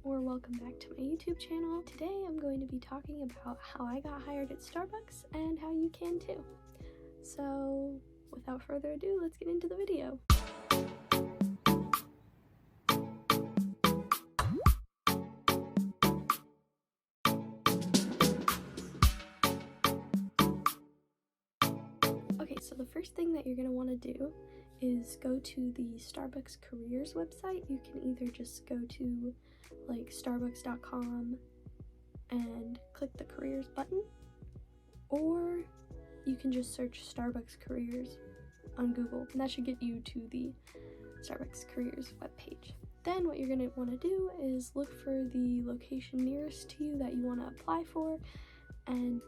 or welcome back to my YouTube channel. Today I'm going to be talking about how I got hired at Starbucks and how you can too. So without further ado, let's get into the video. Okay, so the first thing that you're going to want to do is go to the Starbucks careers website. You can either just go to like starbucks.com and click the careers button, or you can just search Starbucks careers on Google, and that should get you to the Starbucks careers webpage. Then what you're going to want to do is look for the location nearest to you that you want to apply for and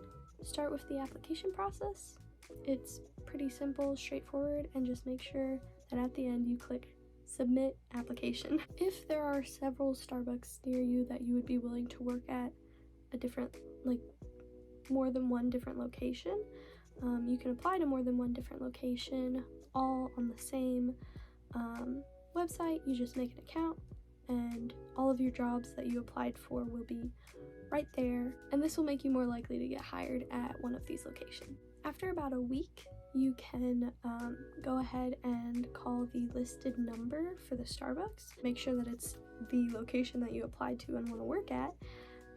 start with the application process. It's pretty simple, straightforward, and just make sure that at the end you click submit application. If there are several Starbucks near you that you would be willing to work at a different, like more than one different location, you can apply to more than one different location, all on the same website. You just make an account and all of your jobs that you applied for will be right there, and this will make you more likely to get hired at one of these locations. After about a week, you can go ahead and call the listed number for the Starbucks. Make sure that it's the location that you applied to and want to work at,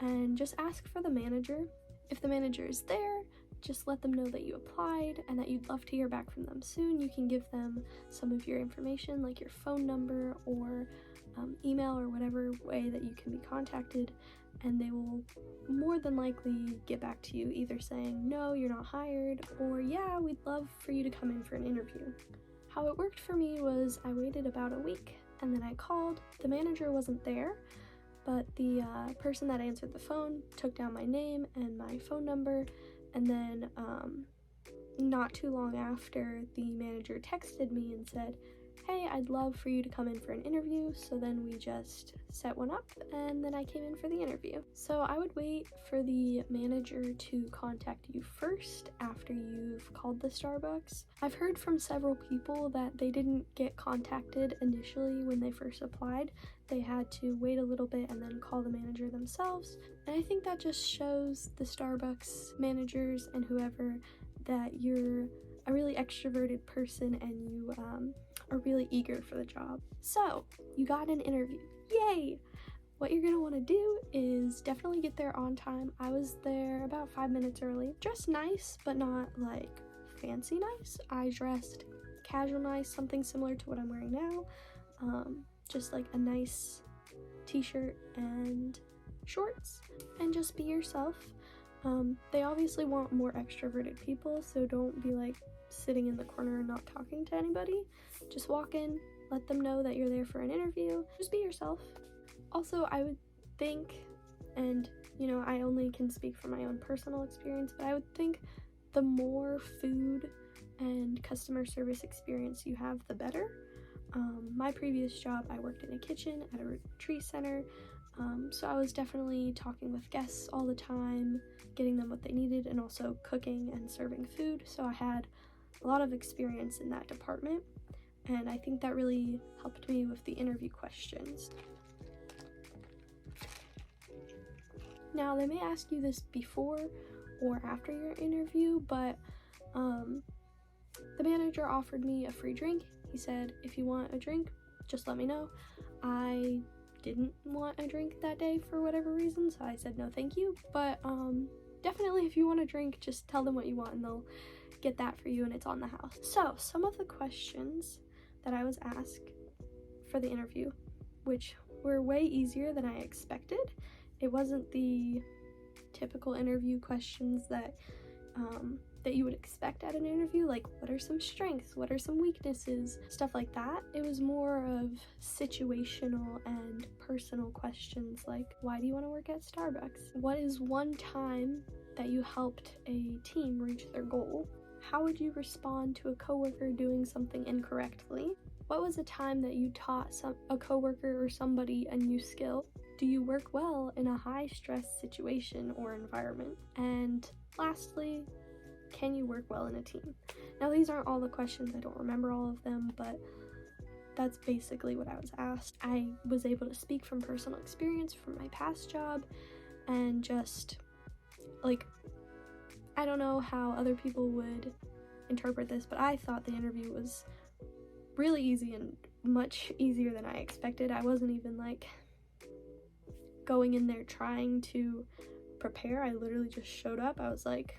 and just ask for the manager. If the manager is there, just let them know that you applied and that you'd love to hear back from them soon. You can give them some of your information, like your phone number or email or whatever way that you can be contacted, and they will more than likely get back to you, either saying, no, you're not hired, or yeah, we'd love for you to come in for an interview. How it worked for me was I waited about a week, and then I called. The manager wasn't there, but the person that answered the phone took down my name and my phone number, and then not too long after, the manager texted me and said, hey, I'd love for you to come in for an interview. So then we just set one up, and then I came in for the interview. So I would wait for the manager to contact you first after you've called the Starbucks. I've heard from several people that they didn't get contacted initially when they first applied. They had to wait a little bit and then call the manager themselves. And I think that just shows the Starbucks managers and whoever that you're a really extroverted person and you are really eager for the job. So you got an interview, yay! What you're gonna want to do is definitely get there on time. I was there about 5 minutes early. Dressed nice, but not like fancy nice. I dressed casual nice, something similar to what I'm wearing now. Just like a nice t-shirt and shorts, and just be yourself. They obviously want more extroverted people, so don't be like sitting in the corner and not talking to anybody. Just walk in, let them know that you're there for an interview. Just be yourself. Also, I would think, and you know, I only can speak from my own personal experience, but I would think the more food and customer service experience you have, the better. My previous job, I worked in a kitchen at a retreat center, so I was definitely talking with guests all the time, getting them what they needed, and also cooking and serving food. So I had a lot of experience in that department, and I think that really helped me with the interview questions. Now, they may ask you this before or after your interview, but the manager offered me a free drink. He said, if you want a drink, just let me know. I didn't want a drink that day for whatever reason, so I said no thank you, but definitely if you want a drink, just tell them what you want and they'll get that for you, and it's on the house. So some of the questions that I was asked for the interview, which were way easier than I expected. It wasn't the typical interview questions that you would expect at an interview, like what are some strengths, what are some weaknesses, stuff like that. It was more of situational and personal questions, like why do you want to work at Starbucks? What is one time that you helped a team reach their goal? How would you respond to a coworker doing something incorrectly? What was a time that you taught a coworker or somebody a new skill? Do you work well in a high-stress situation or environment? And lastly, can you work well in a team? Now, these aren't all the questions, I don't remember all of them, but that's basically what I was asked. I was able to speak from personal experience from my past job, and just like, I don't know how other people would interpret this, but I thought the interview was really easy and much easier than I expected. I wasn't even like going in there trying to prepare. I literally just showed up. I was like,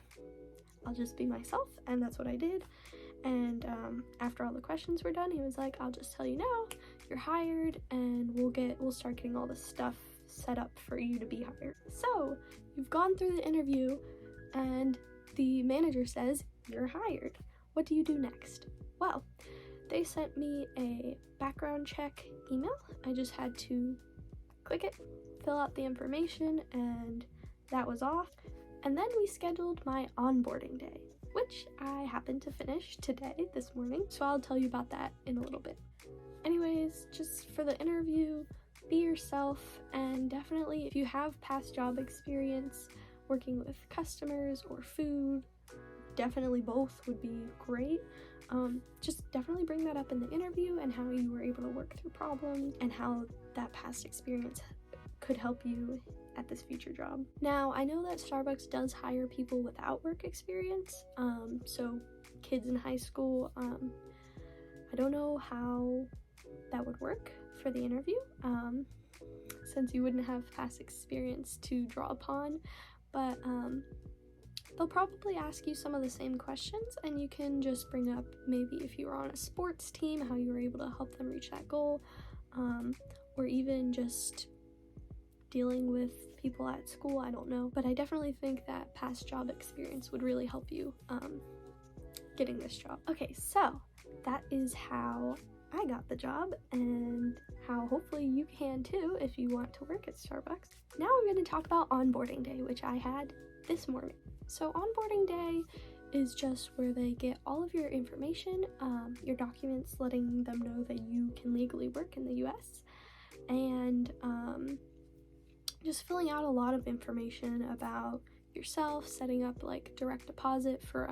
I'll just be myself, and that's what I did. And after all the questions were done, he was like, I'll just tell you now, you're hired, and we'll start getting all the stuff set up for you to be hired. So you've gone through the interview and the manager says you're hired. What do you do next? Well, they sent me a background check email. I just had to click it, fill out the information, and that was off. And then we scheduled my onboarding day, which I happened to finish today, this morning, so I'll tell you about that in a little bit. Anyways, just for the interview, be yourself, and definitely if you have past job experience working with customers or food, definitely both would be great. Just definitely bring that up in the interview, and how you were able to work through problems and how that past experience could help you at this future job. Now, I know that Starbucks does hire people without work experience, so kids in high school. I don't know how that would work for the interview, since you wouldn't have past experience to draw upon, but they'll probably ask you some of the same questions, and you can just bring up maybe if you were on a sports team, how you were able to help them reach that goal, or even just dealing with people at school. I don't know, but I definitely think that past job experience would really help you getting this job. Okay, so that is how I got the job, and how hopefully you can too if you want to work at Starbucks. Now I'm going to talk about onboarding day, which I had this morning. So onboarding day is just where they get all of your information, your documents letting them know that you can legally work in the US, and just filling out a lot of information about yourself, setting up like direct deposit for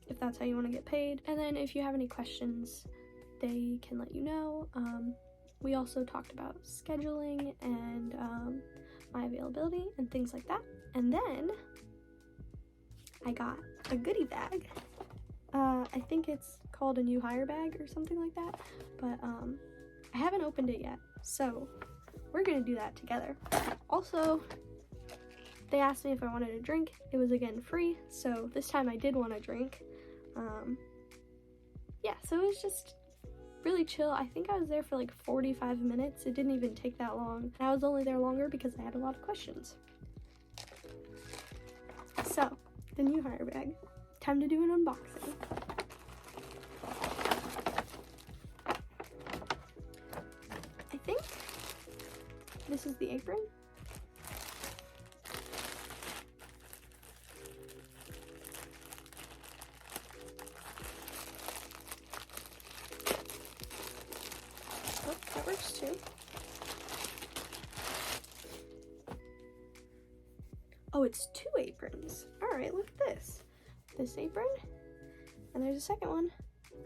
if that's how you want to get paid. And then if you have any questions, they can let you know. We also talked about scheduling and my availability and things like that. And then I got a goodie bag. I think it's called a new hire bag or something like that, but I haven't opened it yet, so we're gonna do that together. Also, they asked me if I wanted a drink. It was again free, so this time I did want a drink. Yeah, so it was just really chill. I think I was there for like 45 minutes. It didn't even take that long. I was only there longer because I had a lot of questions. So, the new hire bag. Time to do an unboxing. I think this is the apron. Oh, that works too. Oh, it's two aprons. Alright, look at this. This apron, and there's a second one.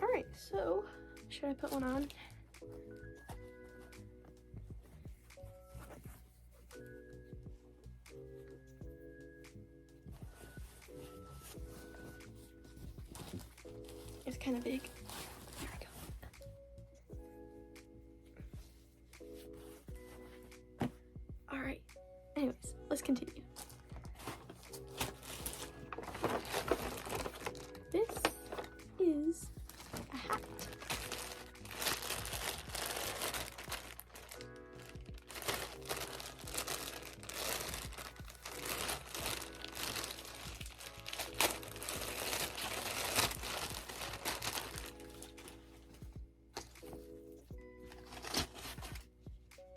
Alright, so should I put one on? It's kind of big. There we go. Alright, anyways, let's continue. This is a hat.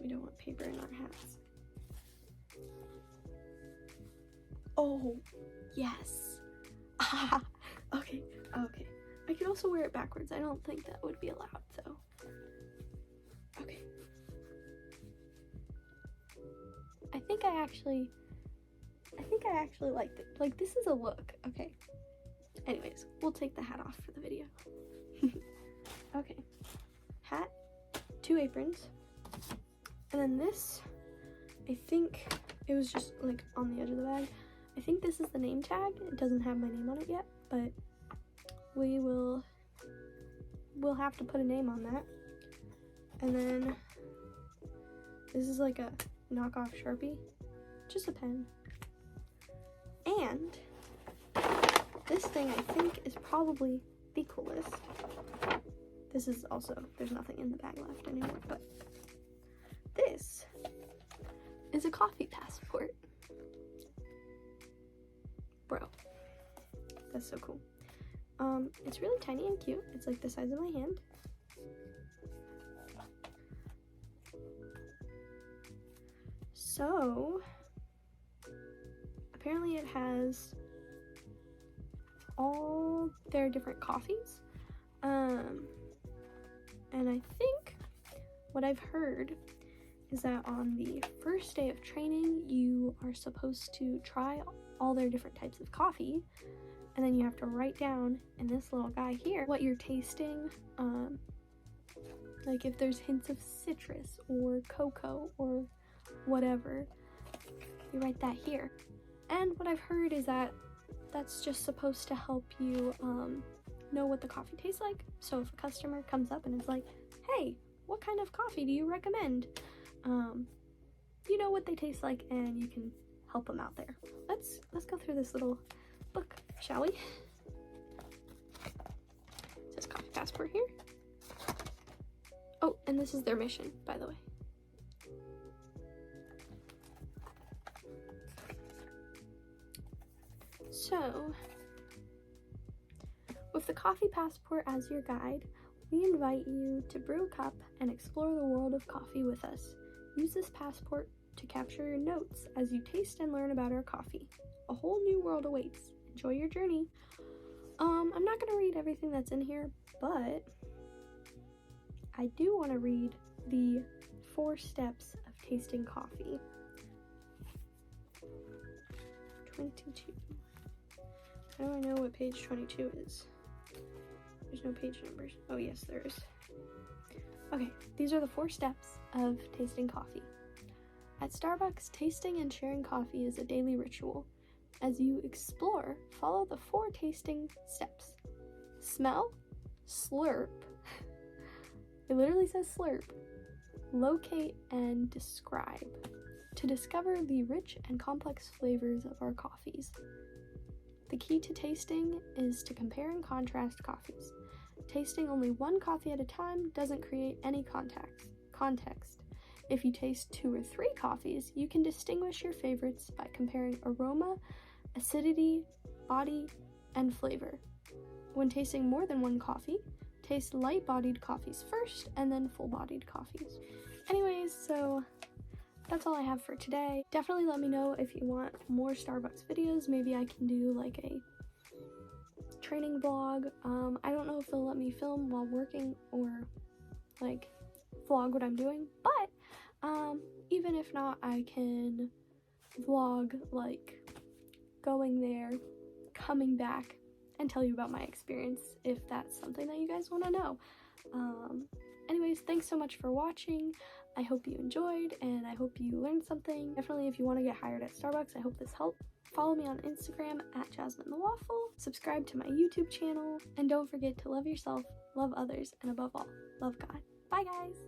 We don't want paper in our hats. Oh, yes. Okay. I could also wear it backwards. I don't think that would be allowed, though. Okay. I think I actually liked it. Like, this is a look. Okay. Anyways, we'll take the hat off for the video. Okay. Hat. 2 aprons. And then this, I think it was just like on the edge of the bag. I think this is the name tag. It doesn't have my name on it yet, but we'll have to put a name on that. And then this is like a knockoff Sharpie, just a pen. And this thing I think is probably the coolest. This is also, there's nothing in the bag left anymore, but this is a coffee passport. Bro, that's so cool. It's really tiny and cute. It's like the size of my hand. So, apparently it has all their different coffees. And I think what I've heard is that on the first day of training, you are supposed to try all their different types of coffee, and then you have to write down in this little guy here what you're tasting, like if there's hints of citrus or cocoa or whatever, you write that here. And what I've heard is that that's just supposed to help you know what the coffee tastes like. So if a customer comes up and is like, hey, what kind of coffee do you recommend? You know what they taste like, and you can help them out there. Let's go through this little book, shall we? It says coffee passport here. Oh, and this is their mission, by the way. So, with the coffee passport as your guide, we invite you to brew a cup and explore the world of coffee with us. Use this passport to capture your notes as you taste and learn about our coffee. A whole new world awaits. Enjoy your journey. I'm not going to read everything that's in here, but I do want to read the 4 steps of tasting coffee. 22. How do I know what page 22 is? There's no page numbers. Oh yes, there is. Okay, these are the 4 steps of tasting coffee. At Starbucks, tasting and sharing coffee is a daily ritual. As you explore, follow the 4 tasting steps. Smell, slurp. It literally says slurp. Locate and describe. To discover the rich and complex flavors of our coffees. The key to tasting is to compare and contrast coffees. Tasting only one coffee at a time doesn't create any context. If you taste 2 or 3 coffees, you can distinguish your favorites by comparing aroma, acidity, body, and flavor. When tasting more than one coffee, taste light-bodied coffees first and then full-bodied coffees. Anyways, so that's all I have for today. Definitely let me know if you want more Starbucks videos. Maybe I can do like a training vlog. I don't know if they'll let me film while working or like vlog what I'm doing, but even if not, I can vlog like going there, coming back, and tell you about my experience if that's something that you guys want to know. Anyways, thanks so much for watching. I hope you enjoyed, and I hope you learned something. Definitely, if you want to get hired at Starbucks, I hope this helped. Follow me on Instagram at Jasmine the Waffle. Subscribe to my YouTube channel, and don't forget to love yourself, love others, and above all, love God. Bye, guys!